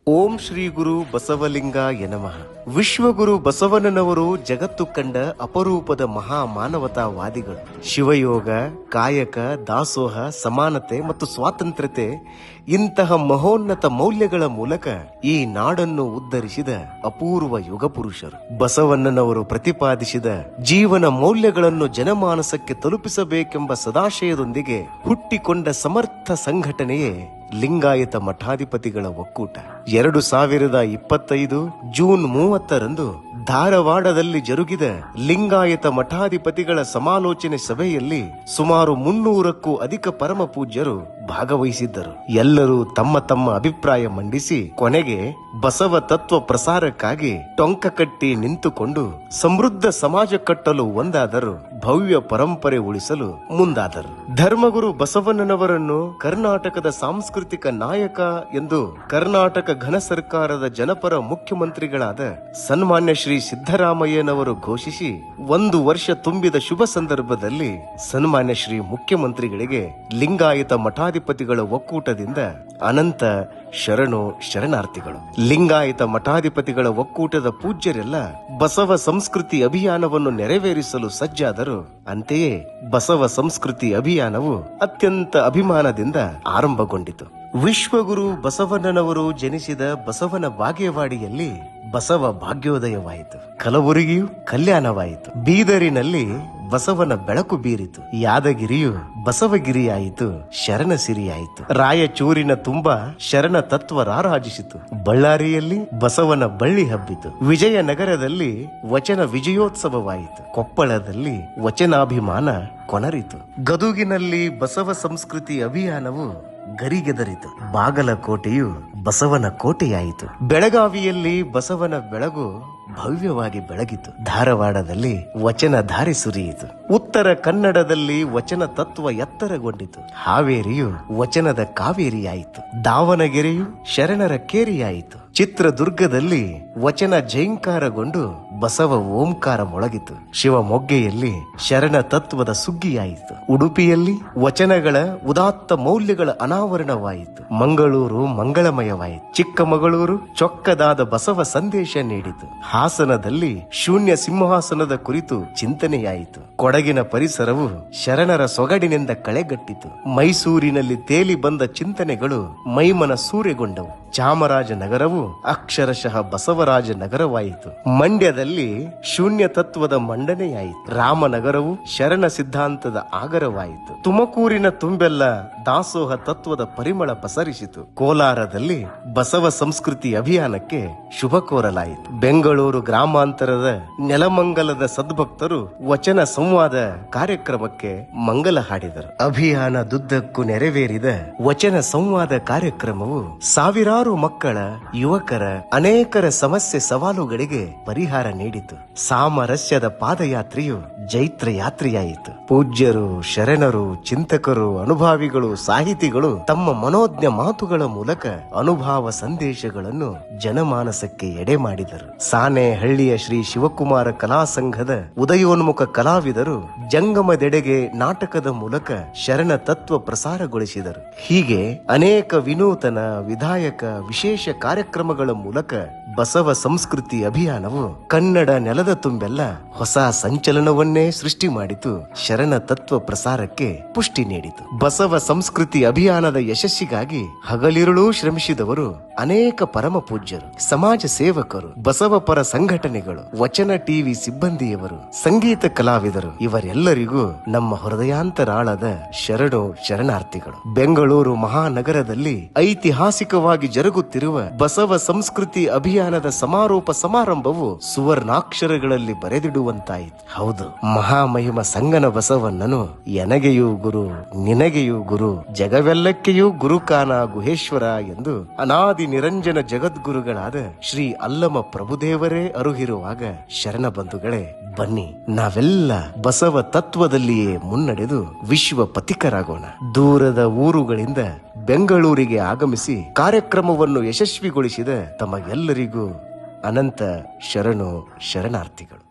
ಓಂ ಶ್ರೀ ಗುರು ಬಸವಲಿಂಗಾಯ ನಮಃ. ವಿಶ್ವಗುರು ಬಸವಣ್ಣನವರು ಜಗತ್ತು ಕಂಡ ಅಪರೂಪದ ಮಹಾ ಮಾನವತಾವಾದಿಗಳು. ಶಿವಯೋಗ, ಕಾಯಕ, ದಾಸೋಹ, ಸಮಾನತೆ ಮತ್ತು ಸ್ವಾತಂತ್ರ್ಯತೆ ಇಂತಹ ಮಹೋನ್ನತ ಮೌಲ್ಯಗಳ ಮೂಲಕ ಈ ನಾಡನ್ನು ಉದ್ಧರಿಸಿದ ಅಪೂರ್ವ ಯುಗ ಪುರುಷರು. ಬಸವಣ್ಣನವರು ಪ್ರತಿಪಾದಿಸಿದ ಜೀವನ ಮೌಲ್ಯಗಳನ್ನು ಜನಮಾನಸಕ್ಕೆ ತಲುಪಿಸಬೇಕೆಂಬ ಸದಾಶಯದೊಂದಿಗೆ ಹುಟ್ಟಿಕೊಂಡ ಸಮರ್ಥ ಸಂಘಟನೆಯೇ ಲಿಂಗಾಯತ ಮಠಾಧಿಪತಿಗಳ ಒಕ್ಕೂಟ. 2025 ಜೂನ್ 30ರಂದು ಧಾರವಾಡದಲ್ಲಿ ಜರುಗಿದ ಲಿಂಗಾಯತ ಮಠಾಧಿಪತಿಗಳ ಸಮಾಲೋಚನೆ ಸಭೆಯಲ್ಲಿ ಸುಮಾರು 300ಕ್ಕೂ ಅಧಿಕ ಪರಮ ಪೂಜ್ಯರು ಭಾಗವಹಿಸಿದ್ದರು. ಎಲ್ಲರೂ ತಮ್ಮ ತಮ್ಮ ಅಭಿಪ್ರಾಯ ಮಂಡಿಸಿ ಕೊನೆಗೆ ಬಸವ ತತ್ವ ಪ್ರಸಾರಕ್ಕಾಗಿ ಟೊಂಕ ಕಟ್ಟಿ ನಿಂತುಕೊಂಡು ಸಮೃದ್ಧ ಸಮಾಜ ಕಟ್ಟಲು ಒಂದಾದರು, ಭವ್ಯ ಪರಂಪರೆ ಉಳಿಸಲು ಮುಂದಾದರು. ಧರ್ಮಗುರು ಬಸವಣ್ಣನವರನ್ನು ಕರ್ನಾಟಕದ ಸಾಂಸ್ಕೃತಿಕ ನಾಯಕ ಎಂದು ಕರ್ನಾಟಕ ಘನ ಸರ್ಕಾರದ ಜನಪರ ಮುಖ್ಯಮಂತ್ರಿಗಳಾದ ಸನ್ಮಾನ್ಯ ಶ್ರೀ ಸಿದ್ದರಾಮಯ್ಯನವರು ಘೋಷಿಸಿ 1 ವರ್ಷ ತುಂಬಿದ ಶುಭ ಸಂದರ್ಭದಲ್ಲಿ ಸನ್ಮಾನ್ಯ ಶ್ರೀ ಮುಖ್ಯಮಂತ್ರಿಗಳಿಗೆ ಲಿಂಗಾಯತ ಮಠಾಧಿಪತಿಗಳ ಒಕ್ಕೂಟದಿಂದ ಅನಂತ ಶರಣಾರ್ಥಿಗಳು. ಲಿಂಗಾಯತ ಮಠಾಧಿಪತಿಗಳ ಒಕ್ಕೂಟದ ಪೂಜ್ಯರೆಲ್ಲ ಬಸವ ಸಂಸ್ಕೃತಿ ಅಭಿಯಾನವನ್ನು ನೆರವೇರಿಸಲು ಸಜ್ಜಾದರು. ಅಂತೆಯೇ ಬಸವ ಸಂಸ್ಕೃತಿ ಅಭಿಯಾನವು ಅತ್ಯಂತ ಅಭಿಮಾನದಿಂದ ಆರಂಭಗೊಂಡಿತು. ವಿಶ್ವಗುರು ಬಸವಣ್ಣನವರು ಜನಿಸಿದ ಬಸವನ ಬಾಗೇವಾಡಿಯಲ್ಲಿ ಬಸವ ಭಾಗ್ಯೋದಯವಾಯಿತು. ಕಲಬುರಗಿಯು ಕಲ್ಯಾಣವಾಯಿತು. ಬೀದರಿನಲ್ಲಿ ಬಸವನ ಬೆಳಕು ಬೀರಿತು. ಯಾದಗಿರಿಯು ಬಸವಗಿರಿಯಾಯಿತು, ಶರಣ ಸಿರಿಯಾಯಿತು. ರಾಯಚೂರಿನ ತುಂಬಾ ಶರಣ ತತ್ವ ರಾರಾಜಿಸಿತು. ಬಳ್ಳಾರಿಯಲ್ಲಿ ಬಸವನ ಬಳ್ಳಿ ಹಬ್ಬಿತು. ವಿಜಯನಗರದಲ್ಲಿ ವಚನ ವಿಜಯೋತ್ಸವವಾಯಿತು. ಕೊಪ್ಪಳದಲ್ಲಿ ವಚನಾಭಿಮಾನ ಕೊನರಿತು. ಗದುಗಿನಲ್ಲಿ ಬಸವ ಸಂಸ್ಕೃತಿ ಅಭಿಯಾನವು ಗರಿಗೆದರಿತು. ಬಾಗಲಕೋಟೆಯು ಬಸವನ ಕೋಟೆಯಾಯಿತು. ಬೆಳಗಾವಿಯಲ್ಲಿ ಬಸವನ ಬೆಳಗು ಭವ್ಯವಾಗಿ ಬೆಳಗಿತು. ಧಾರವಾಡದಲ್ಲಿ ವಚನ ಧಾರೆ ಸುರಿಯಿತು. ಉತ್ತರ ಕನ್ನಡದಲ್ಲಿ ವಚನ ತತ್ವ ಎತ್ತರಗೊಂಡಿತು. ಹಾವೇರಿಯು ವಚನದ ಕಾವೇರಿಯಾಯಿತು. ದಾವಣಗೆರೆಯು ಶರಣರ ಕೇರಿಯಾಯಿತು. ಚಿತ್ರದುರ್ಗದಲ್ಲಿ ವಚನ ಜೈಂಕಾರಗೊಂಡು ಬಸವ ಓಂಕಾರ ಮೊಳಗಿತು. ಶಿವಮೊಗ್ಗೆಯಲ್ಲಿ ಶರಣ ತತ್ವದ ಸುಗ್ಗಿಯಾಯಿತು. ಉಡುಪಿಯಲ್ಲಿ ವಚನಗಳ ಉದಾತ್ತ ಮೌಲ್ಯಗಳ ಅನಾವರಣವಾಯಿತು. ಮಂಗಳೂರು ಮಂಗಳಮಯವಾಯಿತು. ಚಿಕ್ಕಮಗಳೂರು ಚೊಕ್ಕದಾದ ಬಸವ ಸಂದೇಶ ನೀಡಿತು. ಹಾಸನದಲ್ಲಿ ಶೂನ್ಯ ಸಿಂಹಾಸನದ ಕುರಿತು ಚಿಂತನೆಯಾಯಿತು. ಕೊಡಗಿನ ಪರಿಸರವು ಶರಣರ ಸೊಗಡಿನಿಂದ ಕಳೆಗಟ್ಟಿತು. ಮೈಸೂರಿನಲ್ಲಿ ತೇಲಿ ಬಂದ ಚಿಂತನೆಗಳು ಮೈಮನ ಸೂರೆಗೊಂಡವು. ಚಾಮರಾಜನಗರವು ಅಕ್ಷರಶಃ ಬಸವರಾಜ ನಗರವಾಯಿತು. ಮಂಡ್ಯದಲ್ಲಿ ಶೂನ್ಯ ತತ್ವದ ಮಂಡನೆಯಾಯಿತು. ರಾಮನಗರವು ಶರಣ ಸಿದ್ಧಾಂತದ ಆಗರವಾಯಿತು. ತುಮಕೂರಿನ ತುಂಬೆಲ್ಲ ದಾಸೋಹ ತತ್ವದ ಪರಿಮಳ ಪಸರಿಸಿತು. ಕೋಲಾರದಲ್ಲಿ ಬಸವ ಸಂಸ್ಕೃತಿ ಅಭಿಯಾನಕ್ಕೆ ಶುಭ ಕೋರಲಾಯಿತು. ಬೆಂಗಳೂರು ಗ್ರಾಮಾಂತರದ ನೆಲಮಂಗಲದ ಸದ್ಭಕ್ತರು ವಚನ ಸಂವಾದ ಕಾರ್ಯಕ್ರಮಕ್ಕೆ ಮಂಗಲ ಹಾಡಿದರು. ಅಭಿಯಾನದುದ್ದಕ್ಕೂ ನೆರವೇರಿದ ವಚನ ಸಂವಾದ ಕಾರ್ಯಕ್ರಮವು ಸಾವಿರಾರು ಮಕ್ಕಳ, ಯುವಕರ ಅನೇಕರ ಸಮಸ್ಯೆ ಸವಾಲುಗಳಿಗೆ ಪರಿಹಾರ ನೀಡಿತು. ಸಾಮರಸ್ಯದ ಪಾದಯಾತ್ರೆಯು ಜೈತ್ರ ಯಾತ್ರೆಯಾಯಿತು. ಪೂಜ್ಯರು, ಶರಣರು, ಚಿಂತಕರು, ಅನುಭಾವಿಗಳು, ಸಾಹಿತಿಗಳು ತಮ್ಮ ಮನೋಜ್ಞ ಮಾತುಗಳ ಮೂಲಕ ಅನುಭವ ಸಂದೇಶಗಳನ್ನು ಜನಮಾನಸಕ್ಕೆ ಎಡೆ ಮಾಡಿದರು. ಸಾಣೇಹಳ್ಳಿಯ ಶ್ರೀ ಶಿವಕುಮಾರ ಕಲಾ ಸಂಘದ ಉದಯೋನ್ಮುಖ ಕಲಾವಿದರು ಜಂಗಮದೆಡೆಗೆ ನಾಟಕದ ಮೂಲಕ ಶರಣ ತತ್ವ ಪ್ರಸಾರಗೊಳಿಸಿದರು. ಹೀಗೆ ಅನೇಕ ವಿನೂತನ, ವಿಧಾಯಕ, ವಿಶೇಷ ಕಾರ್ಯಕ್ರಮಗಳ ಮೂಲಕ ಬಸವ ಸಂಸ್ಕೃತಿ ಅಭಿಯಾನವು ಕನ್ನಡ ನೆಲದ ತುಂಬೆಲ್ಲ ಹೊಸ ಸಂಚಲನವನ್ನೇ ಸೃಷ್ಟಿ ಮಾಡಿತು. ಶರಣ ತತ್ವ ಪ್ರಸಾರಕ್ಕೆ ಪುಷ್ಟಿ ನೀಡಿತು. ಬಸವ ಸಂಸ್ಕೃತಿ ಅಭಿಯಾನದ ಯಶಸ್ಸಿಗಾಗಿ ಹಗಲಿರುಳೂ ಶ್ರಮಿಸಿದವರು ಅನೇಕ ಪರಮ ಪೂಜ್ಯರು, ಸಮಾಜ ಸೇವಕರು, ಬಸವ ಪರ ಸಂಘಟನೆಗಳು, ವಚನ ಟಿವಿ ಸಿಬ್ಬಂದಿಯವರು, ಸಂಗೀತ ಕಲಾವಿದರು, ಇವರೆಲ್ಲರಿಗೂ ನಮ್ಮ ಹೃದಯಾಂತರಾಳದ ಶರಣಾರ್ಥಿಗಳು. ಬೆಂಗಳೂರು ಮಹಾನಗರದಲ್ಲಿ ಐತಿಹಾಸಿಕವಾಗಿ ಜರುಗುತ್ತಿರುವ ಬಸವ ಸಂಸ್ಕೃತಿ ಅಭಿಯಾನದ ಸಮಾರೋಪ ಸಮಾರಂಭವು ಸುವರ್ಣಾಕ್ಷರಗಳಲ್ಲಿ ಬರೆದಿಡುವಂತಾಯಿತು. ಹೌದು, ಮಹಾಮಹಿಮ ಸಂಗನ ಬಸವಣ್ಣನು ಎನಗೆಯೂ ಗುರು, ನಿನಗೆಯೂ ಗುರು, ಜಗವೆಲ್ಲಕ್ಕೆಯೂ ಗುರುಕಾನ ಗುಹೇಶ್ವರ ಎಂದು ಅನಾದಿ ನಿರಂಜನ ಜಗದ್ಗುರುಗಳಾದ ಶ್ರೀ ಅಲ್ಲಮ ಪ್ರಭುದೇವರೇ ಅರುಹಿರುವಾಗ ಶರಣ ಬಂಧುಗಳೇ, ಬನ್ನಿ ನಾವೆಲ್ಲ ಬಸವ ತತ್ವದಲ್ಲಿಯೇ ಮುನ್ನಡೆದು ವಿಶ್ವ ಪಥಿಕರಾಗೋಣ. ದೂರದ ಊರುಗಳಿಂದ ಬೆಂಗಳೂರಿಗೆ ಆಗಮಿಸಿ ಕಾರ್ಯಕ್ರಮವನ್ನು ಯಶಸ್ವಿಗೊಳಿಸಿದ ತಮಗೆಲ್ಲರಿಗೂ ಅನಂತ ಶರಣಾರ್ಥಿಗಳು.